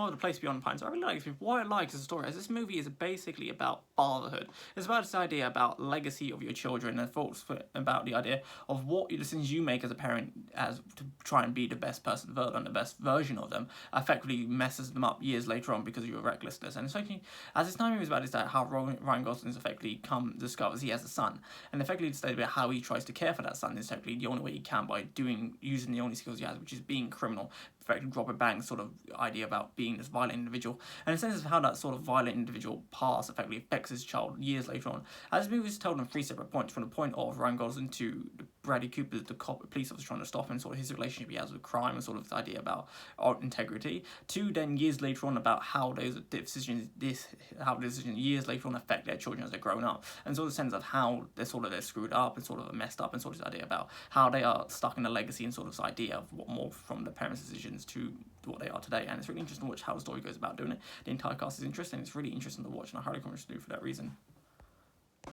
of The Place Beyond Pines, I really like it. What I like as a story is this movie is basically about fatherhood. It's about this idea about legacy of your children and thoughts about the idea of what decisions you make as a parent as to try and be the best person for them, the best version of them, effectively messes them up years later on because of your recklessness. And it's actually, as this time movie is about, is that how Ryan Gosling's effectively discovers he has a son, and effectively stated about how he tries to care for that son is effectively the only way he can by using the only skills he has, which is being criminal. Effectively, Robert Banks' sort of idea about being this violent individual, and in a sense of how that sort of violent individual past effectively affects his child years later on. As this movie is told on three separate points, from the point of Ryan Gosling to Bradley Cooper, the police officer trying to stop him, sort of his relationship he has with crime, and sort of this idea about art integrity, to then years later on about how those decisions years later on affect their children as they're grown up, and sort of sense of how they're screwed up and sort of messed up, and sort of this idea about how they are stuck in a legacy and sort of this idea of what more from the parents' decisions to what they are today. And it's really interesting to watch how the story goes about doing it. The entire cast is interesting. It's really interesting to watch, and I highly recommend you to do for that reason.